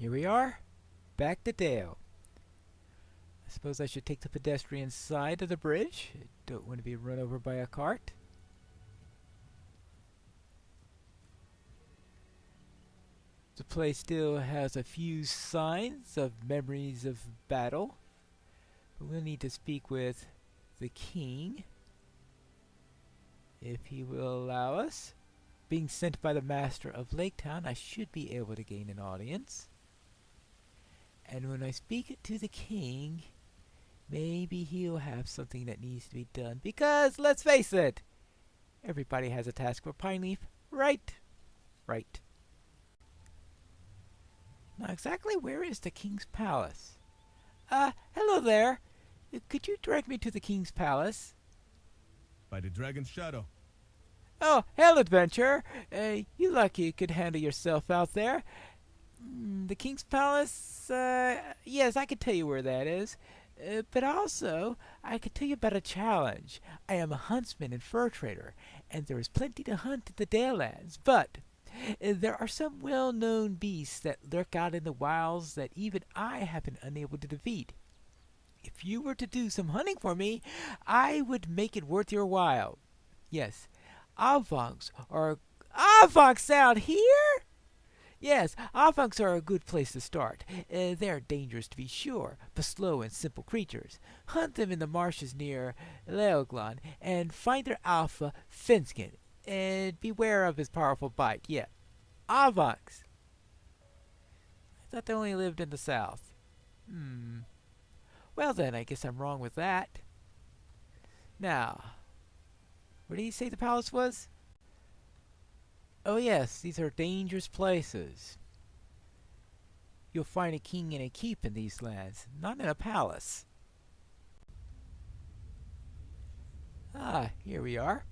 here we are, back to Dale. I suppose I should take the pedestrian side of the bridge. I don't want to be run over by a cart. The place still has a few signs of memories of battle, but we'll need to speak with the king, if he will allow us. Being sent by the master of Laketown, I should be able to gain an audience. And when I speak to the king, maybe he'll have something that needs to be done. Because, let's face it, everybody has a task for Pineleaf, right? Right. Now, exactly where is the king's palace? Hello there. Could you direct me to the king's palace? By the dragon's shadow. Oh, hell, adventurer. You lucky you could handle yourself out there. The king's palace? Yes, I can tell you where that is. But also, I could tell you about a challenge. I am a huntsman and fur trader, and there is plenty to hunt in the Dale Lands. But there are some well-known beasts that lurk out in the wilds that even I have been unable to defeat. If you were to do some hunting for me, I would make it worth your while. Yes, Avonks out here? Yes, Avonks are a good place to start. They are dangerous to be sure, but slow and simple creatures. Hunt them in the marshes near Leoglon, and find their alpha, Finskin, and beware of his powerful bite. Yeah, Avonks. I thought they only lived in the south. Well then, I guess I'm wrong with that. Now, where did he say the palace was? Oh yes, these are dangerous places. You'll find a king in a keep in these lands, not in a palace. Ah, here we are.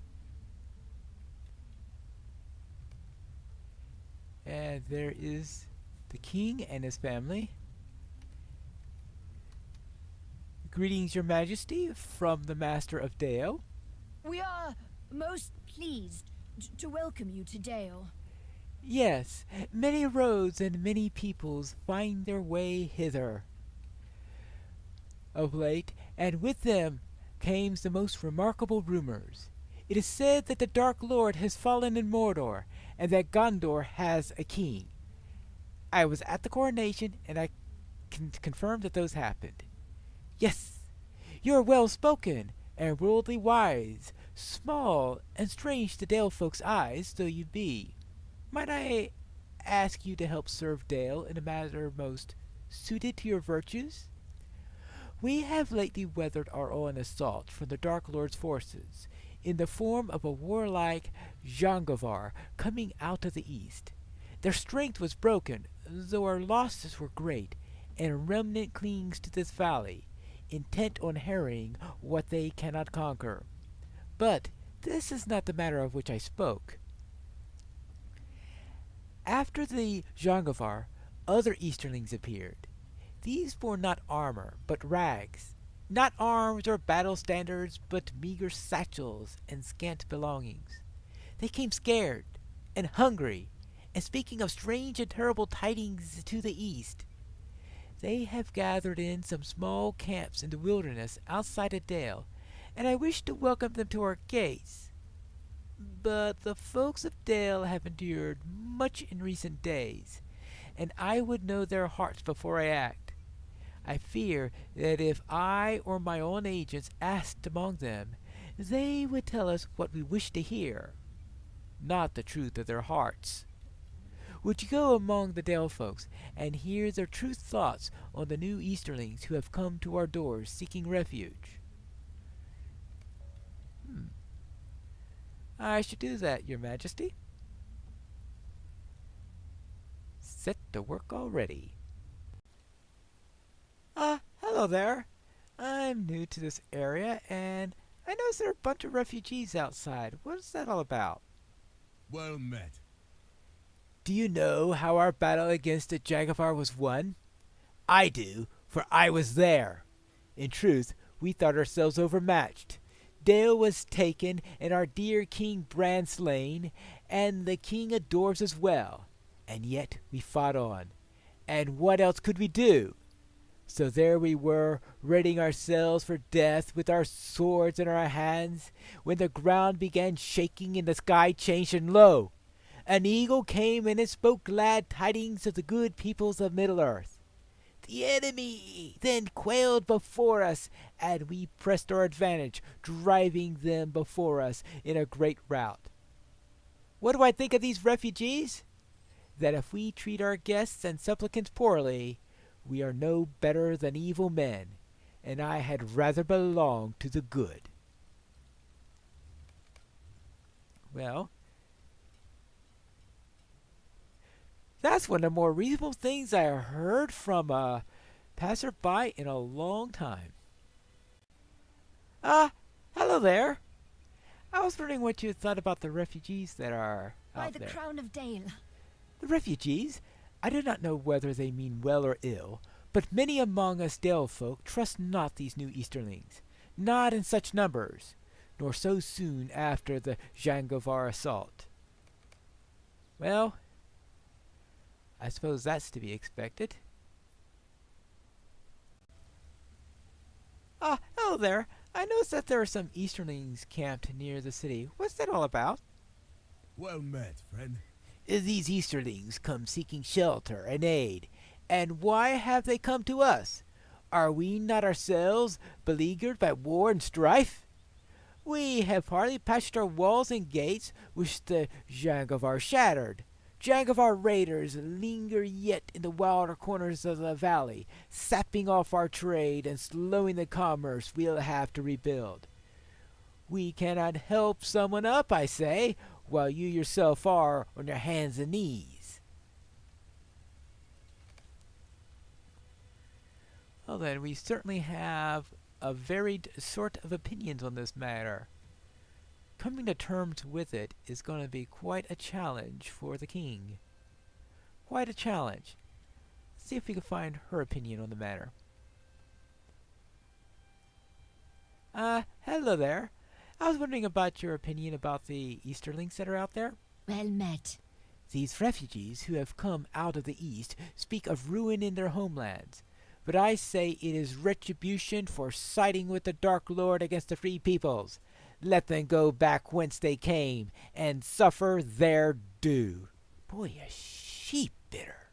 And there is the king and his family. Greetings, your majesty, from the master of Dale. We are most pleased to welcome you to Dale. Yes, many roads and many peoples find their way hither of late, and with them came the most remarkable rumors. It is said that the Dark Lord has fallen in Mordor, and that Gondor has a king. I was at the coronation, and I can confirm that those happened. Yes, you are well spoken and worldly wise, small and strange to Dale folks' eyes though you be. Might I ask you to help serve Dale in a manner most suited to your virtues? We have lately weathered our own assault from the Dark Lord's forces, in the form of a warlike Jangovar coming out of the east. Their strength was broken, though our losses were great, and a remnant clings to this valley, intent on harrying what they cannot conquer. But this is not the matter of which I spoke. After the Jangovar, other Easterlings appeared. These bore not armor, but rags, not arms or battle standards, but meager satchels and scant belongings. They came scared and hungry, and speaking of strange and terrible tidings to the east. They have gathered in some small camps in the wilderness outside of Dale, and I wish to welcome them to our gates. But the folks of Dale have endured much in recent days, and I would know their hearts before I act. I fear that if I or my own agents asked among them, they would tell us what we wish to hear, not the truth of their hearts. Would you go among the Dale folks and hear their true thoughts on the new Easterlings who have come to our doors seeking refuge? I should do that, your majesty. Set to work already. Hello there. I'm new to this area, and I noticed there are a bunch of refugees outside. What is that all about? Well met. Do you know how our battle against the Jaguar was won? I do, for I was there. In truth, we thought ourselves overmatched. Dale was taken, and our dear King Bran slain, and the king of Dwarves as well. And yet we fought on. And what else could we do? So there we were, readying ourselves for death with our swords in our hands, when the ground began shaking and the sky changed, and lo! An eagle came and it spoke glad tidings of the good peoples of Middle-earth. The enemy then quailed before us, and we pressed our advantage, driving them before us in a great rout. What do I think of these refugees? That if we treat our guests and supplicants poorly, we are no better than evil men, and I had rather belong to the good. Well, that's one of the more reasonable things I heard from a passerby in a long time. Hello there. I was wondering what you thought about the refugees that are By out the there. crown of Dale. The refugees? I do not know whether they mean well or ill, but many among us Dale folk trust not these new Easterlings, not in such numbers, nor so soon after the Jangovar assault. Well, I suppose that's to be expected. Hello there. I noticed that there are some Easterlings camped near the city. What's that all about? Well met, friend. These Easterlings come seeking shelter and aid. And why have they come to us? Are we not ourselves beleaguered by war and strife? We have hardly patched our walls and gates, which the Jangovar shattered. Jangovar raiders linger yet in the wilder corners of the valley, sapping off our trade and slowing the commerce we'll have to rebuild. We cannot help someone up, I say, while you yourself are on your hands and knees. Well then, we certainly have a varied sort of opinions on this matter. Coming to terms with it is going to be quite a challenge for the king. Quite a challenge. Let's see if we can find her opinion on the matter. Hello there. I was wondering about your opinion about the Easterlings that are out there. Well met. These refugees who have come out of the east speak of ruin in their homelands, but I say it is retribution for siding with the Dark Lord against the free peoples. Let them go back whence they came and suffer their due. Boy, a sheep bitter.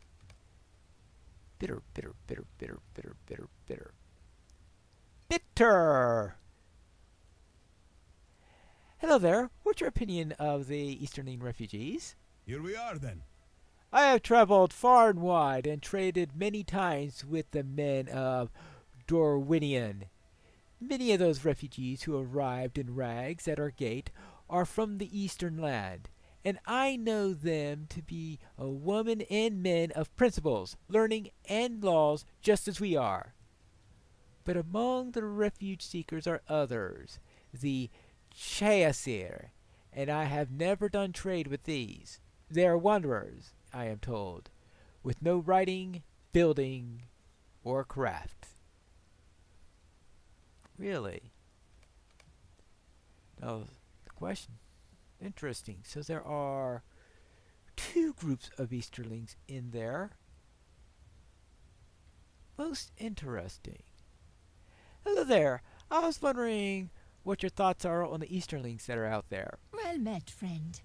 Bitter, bitter, bitter, bitter, bitter, bitter, bitter. Bitter! Hello there. What's your opinion of the Easterling refugees? Here we are then. I have traveled far and wide and traded many times with the men of Dorwinion. Many of those refugees who arrived in rags at our gate are from the eastern land, and I know them to be a woman and men of principles, learning, and laws just as we are. But among the refuge seekers are others, the Chayasir, and I have never done trade with these. They are wanderers, I am told, with no writing, building, or craft. Really? Now, the question. Interesting. So there are two groups of Easterlings in there. Most interesting. Hello there. I was wondering what your thoughts are on the Easterlings that are out there. Well met, friend.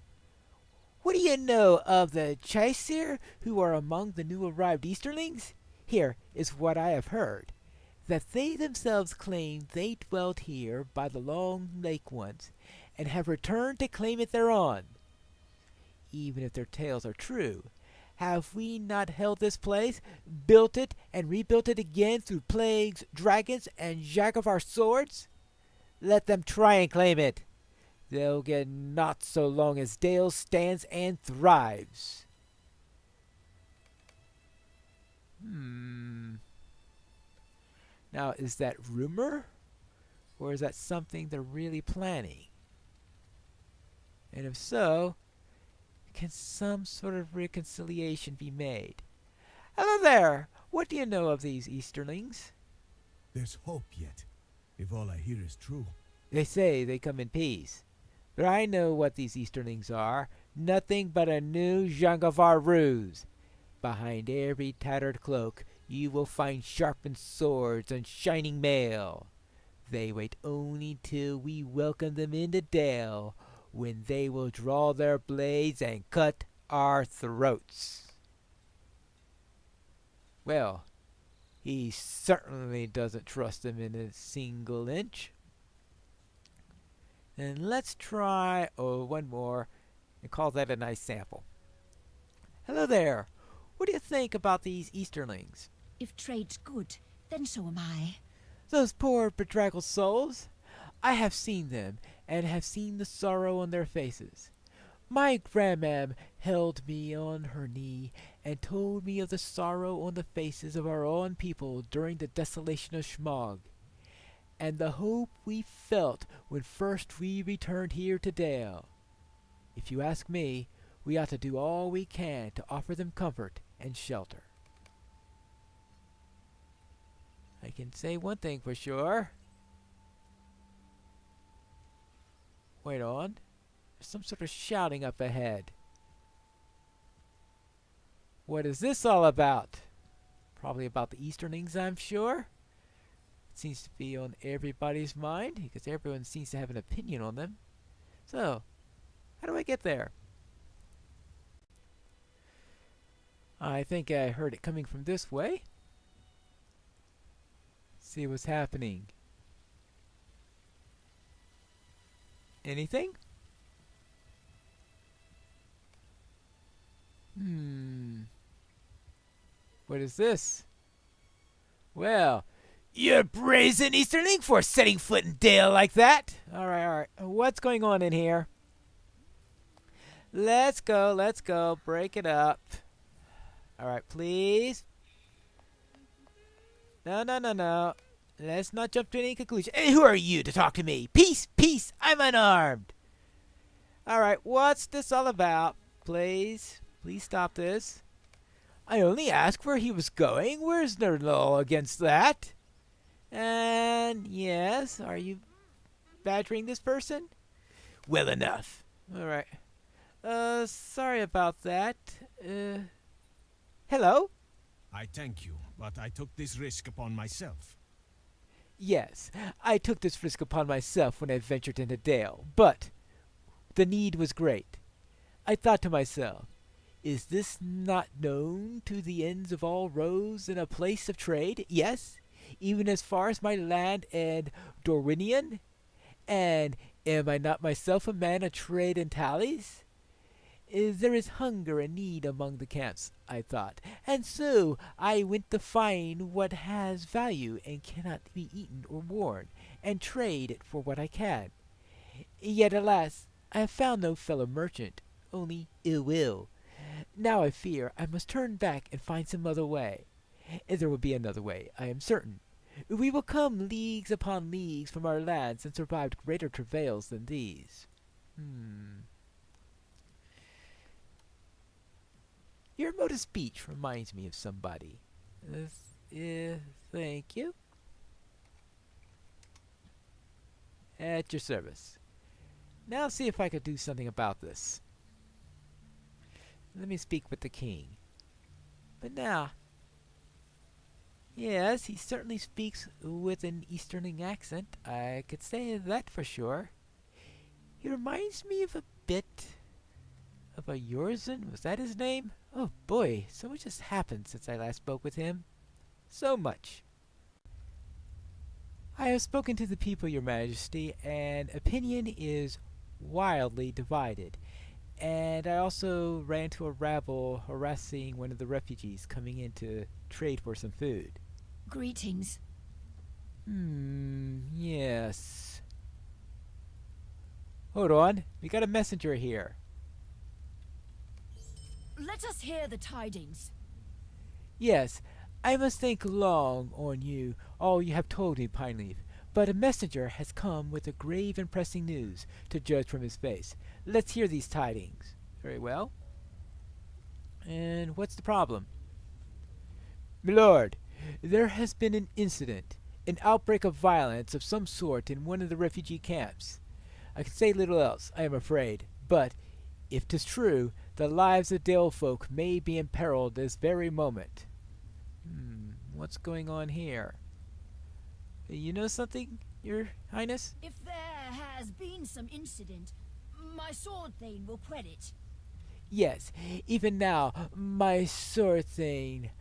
What do you know of the Chaisir who are among the new arrived Easterlings? Here is what I have heard. That they themselves claim they dwelt here by the long lake once, and have returned to claim it their own. Even if their tales are true, have we not held this place, built it, and rebuilt it again through plagues, dragons, and Jangovar swords? Let them try and claim it. They'll get naught so long as Dale stands and thrives. Now, is that rumor? Or is that something they're really planning? And if so, can some sort of reconciliation be made? Hello there! What do you know of these Easterlings? There's hope yet, if all I hear is true. They say they come in peace. But I know what these Easterlings are. Nothing but a new Jangovar ruse. behind every tattered cloak you will find sharpened swords and shining mail. They wait only till we welcome them in the dale, when they will draw their blades and cut our throats. Well, he certainly doesn't trust them in a single inch. And let's try one more and call that a nice sample. Hello there. What do you think about these Easterlings? If trade's good, then so am I. Those poor bedraggled souls. I have seen them, and have seen the sorrow on their faces. My grandmam held me on her knee, and told me of the sorrow on the faces of our own people during the desolation of Schmog, and the hope we felt when first we returned here to Dale. If you ask me, we ought to do all we can to offer them comfort and shelter. I can say one thing for sure. Wait on. There's some sort of shouting up ahead. What is this all about? Probably about the Easterlings, I'm sure. It seems to be on everybody's mind, because everyone seems to have an opinion on them. So, how do I get there? I think I heard it coming from this way. See what's happening. Anything? What is this? Well, you're brazen Easterling for setting foot in Dale like that. Alright. What's going on in here? Let's go. Break it up. Alright, please. No. Let's not jump to any conclusion. Hey, who are you to talk to me? Peace. I'm unarmed. Alright, what's this all about? Please stop this. I only asked where he was going. Where's no law against that? And yes, are you badgering this person? Well enough. Alright. Sorry about that. Hello? I thank you, but I took this risk upon myself. Yes, I took this risk upon myself when I ventured into Dale, but the need was great. I thought to myself, is this not known to the ends of all roads and a place of trade? Yes, even as far as my land and Dorwinian? And am I not myself a man of trade and tallies? There is hunger and need among the camps, I thought, and so I went to find what has value and cannot be eaten or worn, and trade it for what I can. Yet, alas, I have found no fellow merchant, only ill will. Now I fear I must turn back and find some other way. There will be another way, I am certain. We will come leagues upon leagues from our lands and survived greater travails than these. Your mode of speech reminds me of somebody. Thank you. At your service. Now see if I could do something about this. Let me speak with the king. But now, yes, he certainly speaks with an Easterling accent. I could say that for sure. He reminds me of a bit of a Yorzen. Was that his name? Oh boy, so much has happened since I last spoke with him. So much. I have spoken to the people, Your Majesty, and opinion is wildly divided. And I also ran into a rabble harassing one of the refugees coming in to trade for some food. Greetings. Yes. Hold on, we got a messenger here. Let us hear the tidings. Yes, I must think long on you, all you have told me, Pineleaf. But a messenger has come with a grave and pressing news, to judge from his face. Let's hear these tidings. Very well. And what's the problem? Milord, there has been an incident, an outbreak of violence of some sort in one of the refugee camps. I can say little else, I am afraid, but if 'tis true, The lives of Dale folk may be imperiled this very moment. What's going on here? You know something, Your Highness? If there has been some incident, my sword thane will credit. Yes, even now, my sword thane,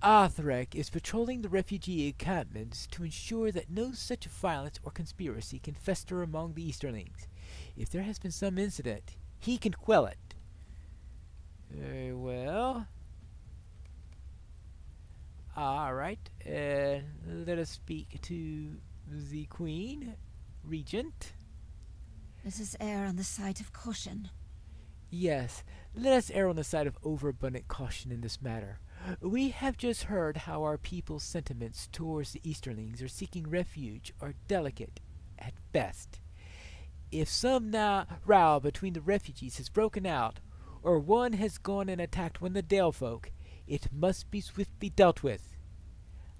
Athrek, is patrolling the refugee encampments to ensure that no such violence or conspiracy can fester among the Easterlings. If there has been some incident, he can quell it. Very well. Alright, let us speak to the Queen, Regent. Let us err on the side of caution. Yes, let us err on the side of overabundant caution in this matter. We have just heard how our people's sentiments towards the Easterlings are seeking refuge are delicate at best. If some row between the refugees has broken out, or one has gone and attacked one of the Dale folk, it must be swiftly dealt with.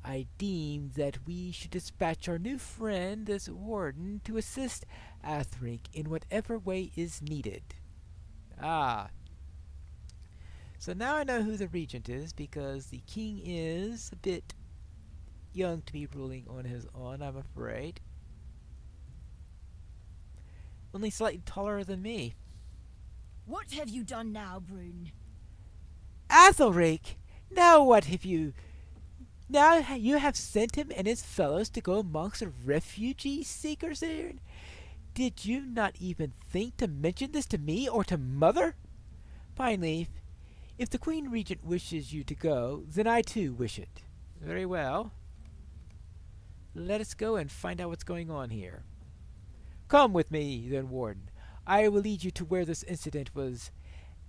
I deem that we should dispatch our new friend as warden to assist Athrink in whatever way is needed. So now I know who the regent is, because the king is a bit young to be ruling on his own, I'm afraid. Only slightly taller than me. What have you done now, Brune? Athelric! Now what have you... Now you have sent him and his fellows to go amongst the refugee seekers there? Did you not even think to mention this to me or to Mother? Pineleaf, if the Queen Regent wishes you to go, then I too wish it. Very well. Let us go and find out what's going on here. Come with me, then, Warden. I will lead you to where this incident was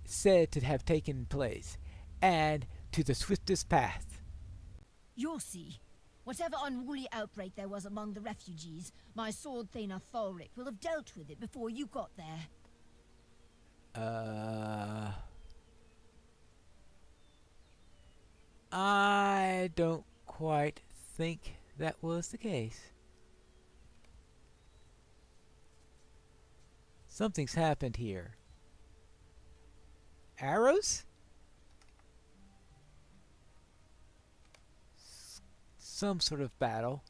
said to have taken place, and to the swiftest path. You'll see. Whatever unruly outbreak there was among the refugees, my sword thane Thoric will have dealt with it before you got there. I don't quite think that was the case. Something's happened here. Arrows? Some sort of battle.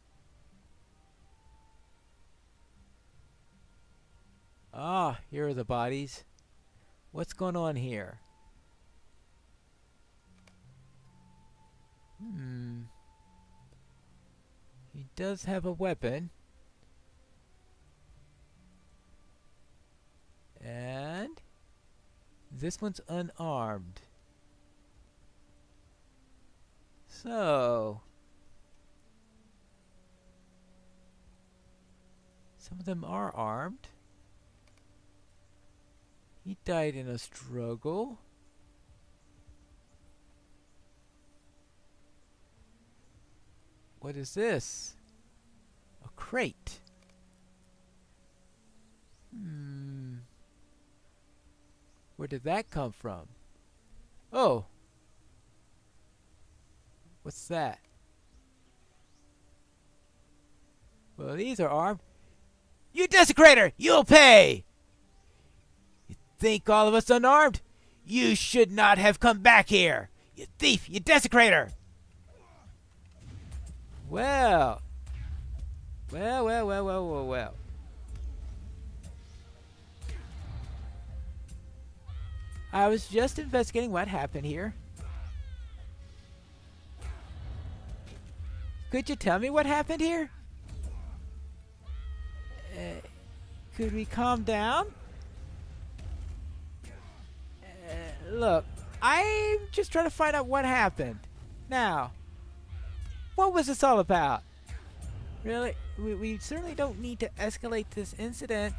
Here are the bodies. What's going on here? He does have a weapon. And this one's unarmed. So some of them are armed. He died in a struggle. What is this? A crate. Where did that come from? Oh. What's that? Well, these are armed. You desecrator! You'll pay! You think all of us unarmed? You should not have come back here! You thief! You desecrator! Well. Well. I was just investigating what happened here. Could you tell me what happened here? Could we calm down? Look, I'm just trying to find out what happened. Now, what was this all about? Really? We certainly don't need to escalate this incident.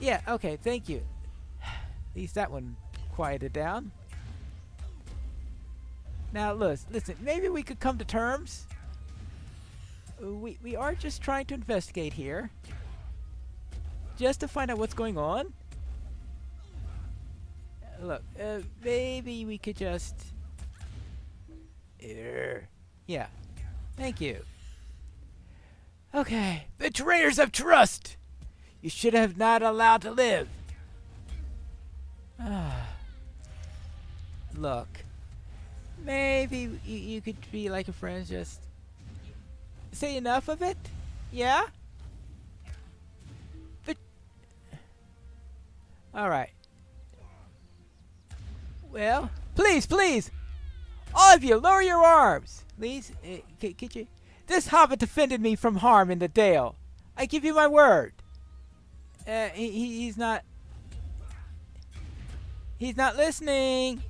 Yeah, okay, thank you. At least that one quieted down. Now, listen, maybe we could come to terms. We are just trying to investigate here. Just to find out what's going on. Look, maybe we could just... Yeah, thank you. Okay, betrayers of trust! You should have not allowed to live. Look, maybe you could be like a friend, just say enough of it? Yeah? But... Alright. Well, please, please! All of you, lower your arms! Please, could you... This hobbit defended me from harm in the dale. I give you my word. He's not... He's not listening!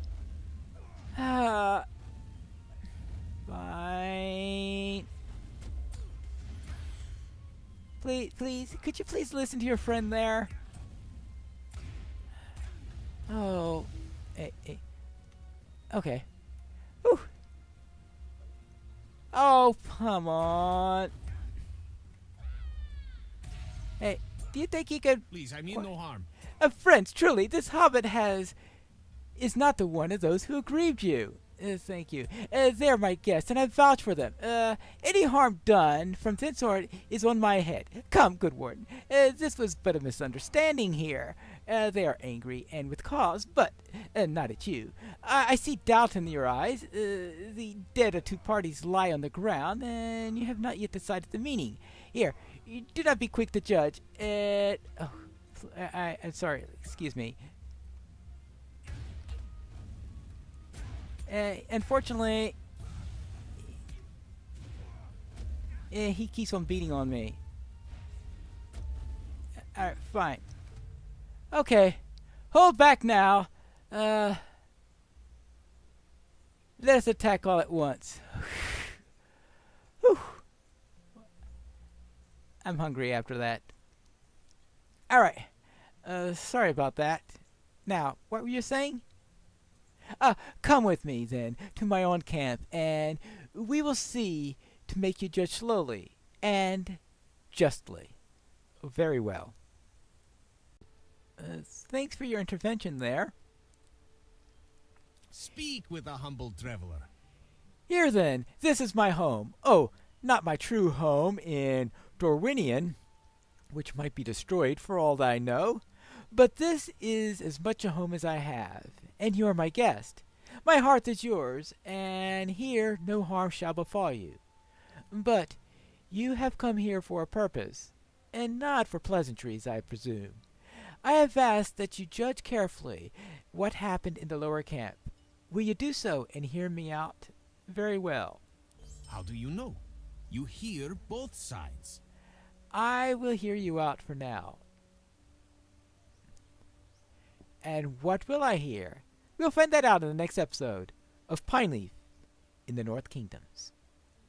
Fine. Please, could you please listen to your friend there? Oh, okay. Whew. Oh, come on. Hey, do you think he could... Please, I mean no harm. Friends, truly, this hobbit is not the one of those who aggrieved you. Thank you. They're my guests, and I vouch for them. Any harm done from this sort is on my head. Come, good warden. This was but a misunderstanding here. They are angry, and with cause, but not at you. I see doubt in your eyes. The dead of two parties lie on the ground, and you have not yet decided the meaning. Here, do not be quick to judge. I'm sorry. Excuse me. Unfortunately, he keeps on beating on me. Alright, fine. Okay, hold back now. Let us attack all at once. Whew. I'm hungry after that. Alright, sorry about that. Now, what were you saying? Come with me, then, to my own camp, and we will see to make you judge slowly and justly. Very well. Thanks for your intervention there. Speak with a humble traveler. Here, then, this is my home. Oh, not my true home in Dorwinion, which might be destroyed for all that I know. But this is as much a home as I have, and you are my guest. My hearth is yours, and here no harm shall befall you. But you have come here for a purpose, and not for pleasantries, I presume. I have asked that you judge carefully what happened in the lower camp. Will you do so and hear me out? Very well. How do you know? You hear both sides. I will hear you out for now. And what will I hear? We'll find that out in the next episode of Pineleaf in the North Kingdoms.